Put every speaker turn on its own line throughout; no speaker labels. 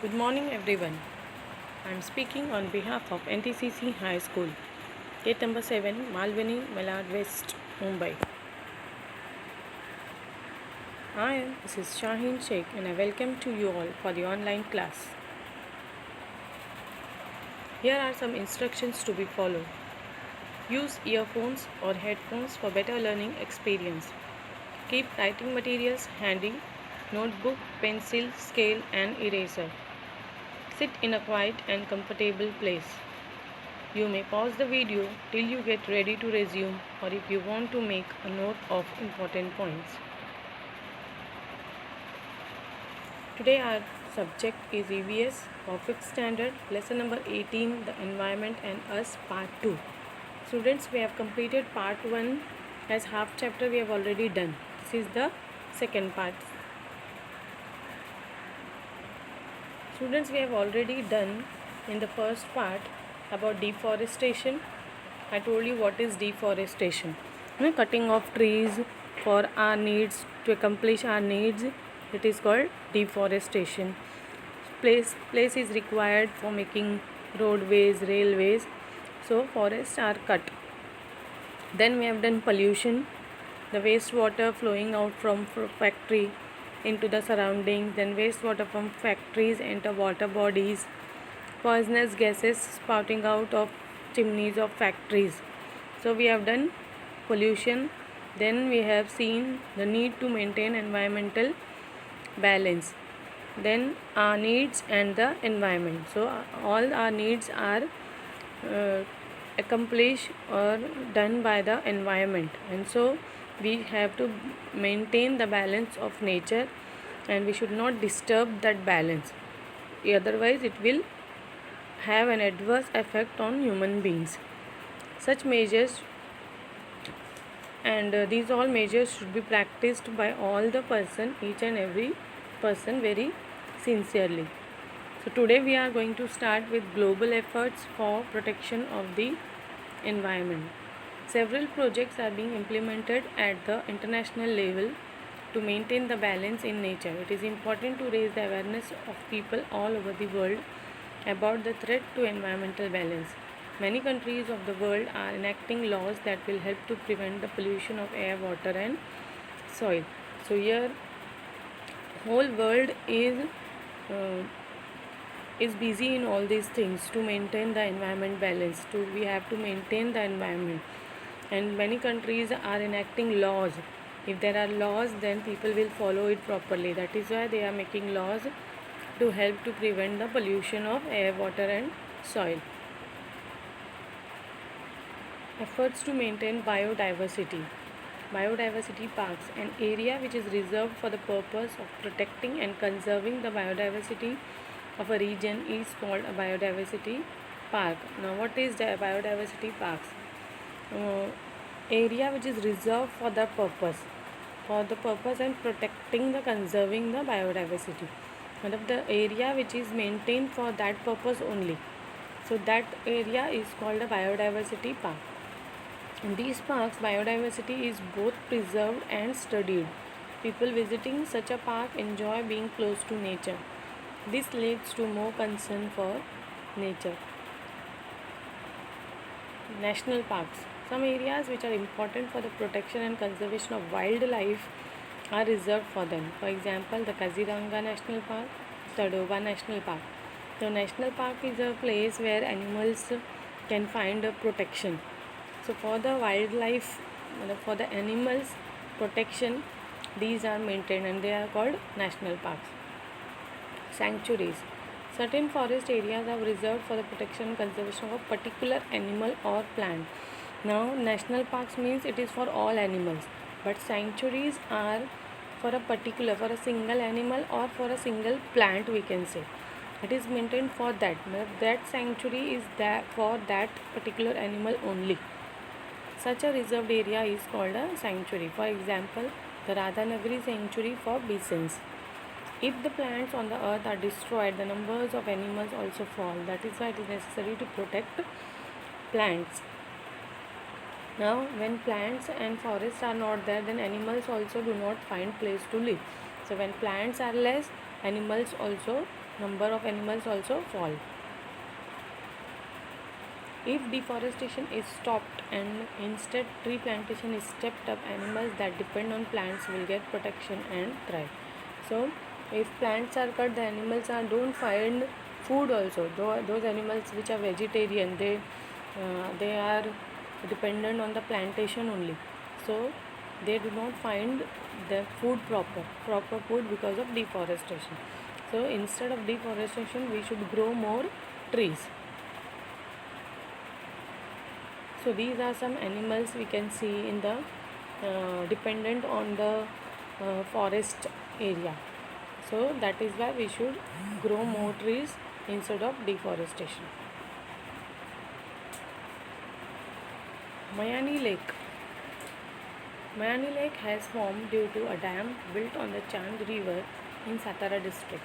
Good morning, everyone. I am speaking on behalf of NTCC High School, gate number 7, Malvani, Malad West, Mumbai. This is Shaheen Sheikh, and I welcome to you all for the online class. Here are some instructions to be followed. Use earphones or headphones for better learning experience. Keep writing materials handy, notebook, pencil, scale, and eraser. Sit in a quiet and comfortable place. You may pause the video till you get ready to resume or if you want to make a note of important points. Today our subject is EVS for 5th standard, lesson number 18, the environment and us, part 2. Students, we have completed part 1 as half chapter we have already done. This is the second part. Students, we have already done in the first part about deforestation. I told you what is deforestation. Cutting off trees for our needs, to accomplish our needs, it is called deforestation. Place is required for making roadways, railways, so forests are cut. Then we have done pollution, the wastewater flowing out from factory into the surroundings, then wastewater from factories enter water bodies, poisonous gases spouting out of chimneys of factories. So we have done pollution. Then we have seen the need to maintain environmental balance, then our needs and the environment. So all our needs are accomplished or done by the environment, and so we have to maintain the balance of nature and we should not disturb that balance, otherwise it will have an adverse effect on human beings. Such measures and these all measures should be practiced by all the person, each and every person, very sincerely. So today we are going to start with global efforts for protection of the environment. Several projects are being implemented at the international level to maintain the balance in nature. It is important to raise the awareness of people all over the world about the threat to environmental balance. Many countries of the world are enacting laws that will help to prevent the pollution of air, water and soil. So here whole world is busy in all these things to maintain the environment balance. We have to maintain the environment, and many countries are enacting laws. If there are laws, then people will follow it properly. That is why they are making laws to help to prevent the pollution of air, water and soil. Efforts to maintain biodiversity. Biodiversity parks, an area which is reserved for the purpose of protecting and conserving the biodiversity of a region, is called a biodiversity park. Now what is the biodiversity parks? Area which is reserved for the purpose and protecting the conserving the biodiversity. The area which is maintained for that purpose only, so that area is called a biodiversity park. In these parks, biodiversity is both preserved and studied. People visiting such a park enjoy being close to nature. This leads to more concern for nature. National parks. Some areas which are important for the protection and conservation of wildlife are reserved for them. For example, the Kaziranga National Park, Tadoba National Park. The national park is a place where animals can find a protection. So for the wildlife, for the animals protection, these are maintained and they are called national parks. Sanctuaries. Certain forest areas are reserved for the protection and conservation of a particular animal or plant. Now national parks means it is for all animals, but sanctuaries are for a single animal or for a single plant, we can say. It is maintained for that sanctuary is that for that particular animal only. Such a reserved area is called a sanctuary. For example, the Radhanagari sanctuary for bisons. If the plants on the earth are destroyed, the numbers of animals also fall. That is why it is necessary to protect plants. Now, when plants and forests are not there, then animals also do not find place to live. So, when plants are less, number of animals also fall. If deforestation is stopped and instead tree plantation is stepped up, animals that depend on plants will get protection and thrive. So, if plants are cut, the animals don't find food also. Those animals which are vegetarian, they are dependent on the plantation only. So, they do not find the food proper food because of deforestation. So, instead of deforestation, we should grow more trees. So these are some animals we can see in the dependent on the forest area. So that is why we should grow more trees instead of deforestation. Mayani Lake. Mayani Lake has formed due to a dam built on the Chand River in Satara district.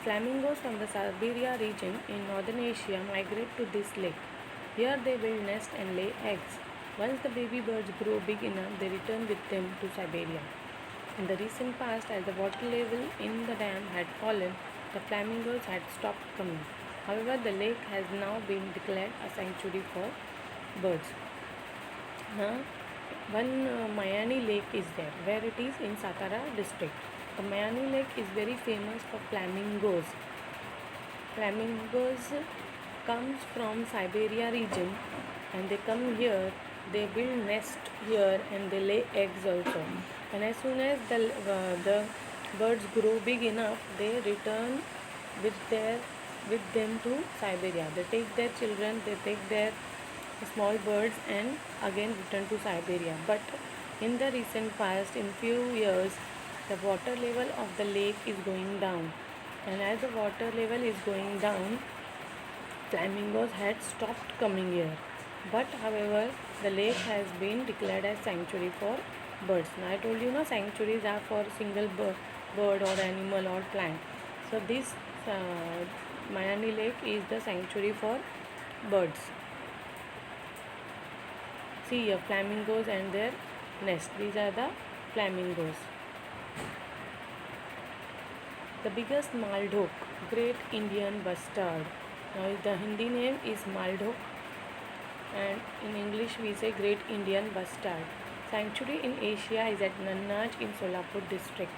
Flamingos from the Siberia region in northern Asia migrate to this lake. Here they build nests and lay eggs. Once the baby birds grow big enough, they return with them to Siberia. In the recent past, as the water level in the dam had fallen, the flamingos had stopped coming. However, the lake has now been declared a sanctuary for birds. Now, one Mayani Lake is there, where it is in Satara district. The Mayani Lake is very famous for flamingos. Flamingos comes from Siberia region and they come here, they build nest here and they lay eggs also. And as soon as the birds grow big enough, they return with them to Siberia. They take their children, they take their small birds and again return to Siberia. But in the recent past, in few years, the water level of the lake is going down. And as the water level is going down, flamingos had stopped coming here. But however, the lake has been declared as sanctuary for birds. Now I told you sanctuaries are for single bird or animal or plant. So this Mayani Lake is the sanctuary for birds. See here, flamingos and their nest. These are the flamingos. The biggest Maldhok, Great Indian Bustard. Now the Hindi name is Maldhok and in English we say Great Indian Bustard. Sanctuary in Asia is at Nannaj in Solapur district.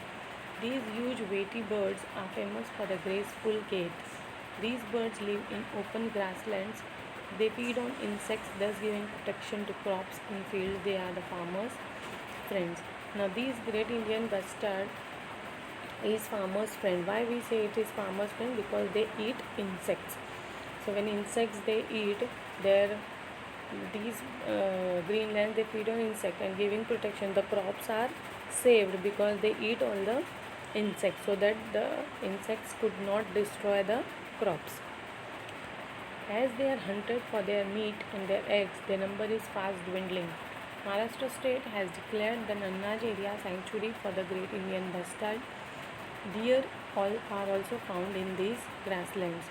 These huge weighty birds are famous for the graceful gait. These birds live in open grasslands. They feed on insects, thus giving protection to crops in fields. They are the farmers' friends. Now these Great Indian Bustard is farmers' friend. Why we say it is farmers' friend? Because they eat insects. So when insects they eat, these green lands they feed on insect and giving protection. The crops are saved because they eat all the insects, so that the insects could not destroy the crops. As they are hunted for their meat and their eggs, their number is fast dwindling. Maharashtra state has declared the Nannaj area sanctuary for the Great Indian Bustard. Deer are also found in these grasslands.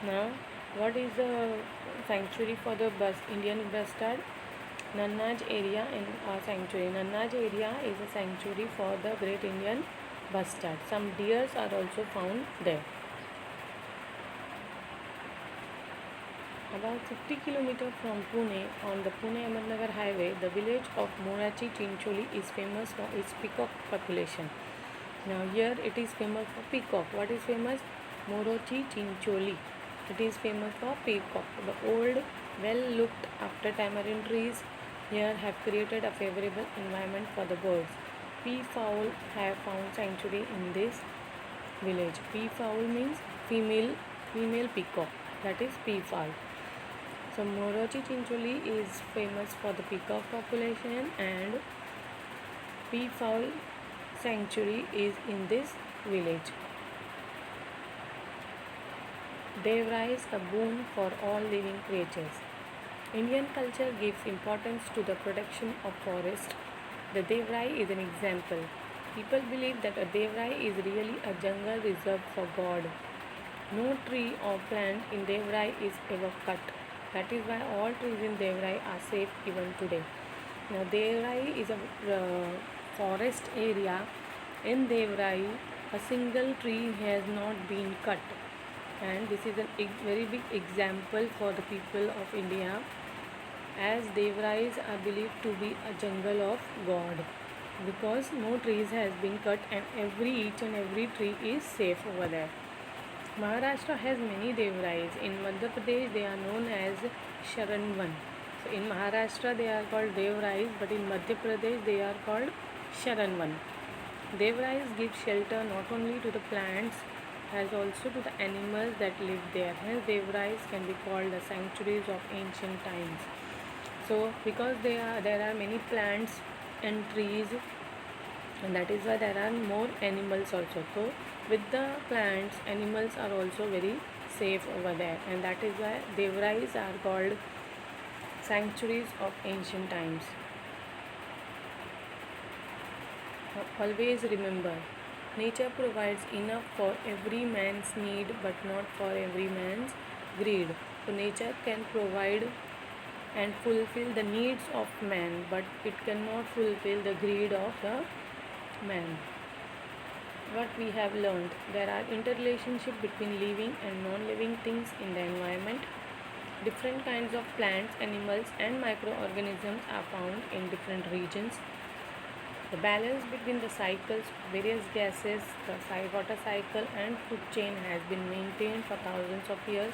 Now, what is the sanctuary for the Indian bustard? Nannaj area in sanctuary. Nannaj area is a sanctuary for the Great Indian Bustard. Some deers are also found there. About 50 km from Pune, on the Pune-Ahmednagar highway, the village of Morachi Chincholi is famous for its peacock population. Now here it is famous for peacock. What is famous? Morachi Chincholi. It is famous for peacock. The old, well-looked after tamarind trees here have created a favorable environment for the birds. Peafowl have found sanctuary in this village. Peafowl means female peacock. That is peafowl. So Morachi Chincholi is famous for the peacock population and peafowl sanctuary is in this village. Devrai is a boon for all living creatures. Indian culture gives importance to the protection of forest. The Devrai is an example. People believe that a Devrai is really a jungle reserved for God. No tree or plant in Devrai is ever cut. That is why all trees in Devrai are safe even today. Now Devrai is a forest area. In Devrai, A single tree has not been cut. And this is a very big example for the people of India, as Devrais are believed to be a jungle of God, because no trees has been cut and each and every tree is safe over there. Maharashtra has many Devrais. In Madhya Pradesh they are known as Sharanvan. So in Maharashtra they are called Devrais, but in Madhya Pradesh they are called Sharanvan. Devrais give shelter not only to the plants as also to the animals that live there. Hence Devrais can be called the sanctuaries of ancient times. So because there are many plants and trees, and that is why there are more animals also. So with the plants, animals are also very safe over there, and that is why Devrais are called sanctuaries of ancient times. Always remember, nature provides enough for every man's need but not for every man's greed. So nature can provide and fulfill the needs of man, but it cannot fulfill the greed of the man. What we have learned, there are interrelationship between living and non-living things in the environment. Different kinds of plants, animals and microorganisms are found in different regions. The balance between the cycles of various gases, the water cycle and food chain has been maintained for thousands of years.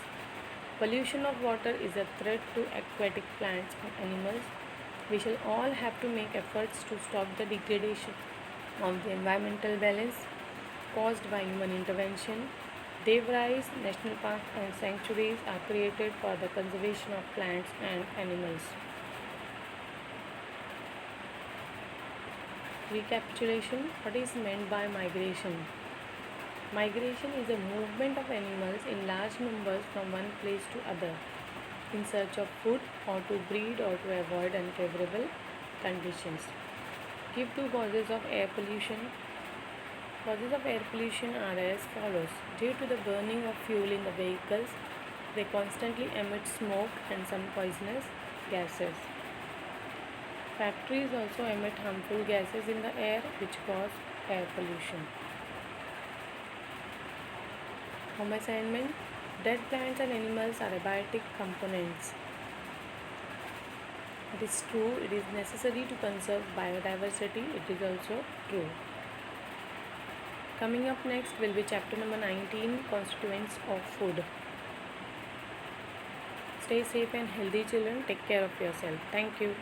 Pollution of water is a threat to aquatic plants and animals. We shall all have to make efforts to stop the degradation of the environmental balance caused by human intervention. Devrais National Parks and sanctuaries are created for the conservation of plants and animals. Recapitulation: what is meant by migration? Migration is a movement of animals in large numbers from one place to other in search of food or to breed or to avoid unfavorable conditions. Give two causes of air pollution. Causes of air pollution are as follows. Due to the burning of fuel in the vehicles, they constantly emit smoke and some poisonous gases. Factories also emit harmful gases in the air which cause air pollution. Home assignment: dead plants and animals are abiotic components. It is true, it is necessary to conserve biodiversity. It is also true. Coming up next will be chapter number 19, constituents of food. Stay safe and healthy, children. Take care of yourself. Thank you.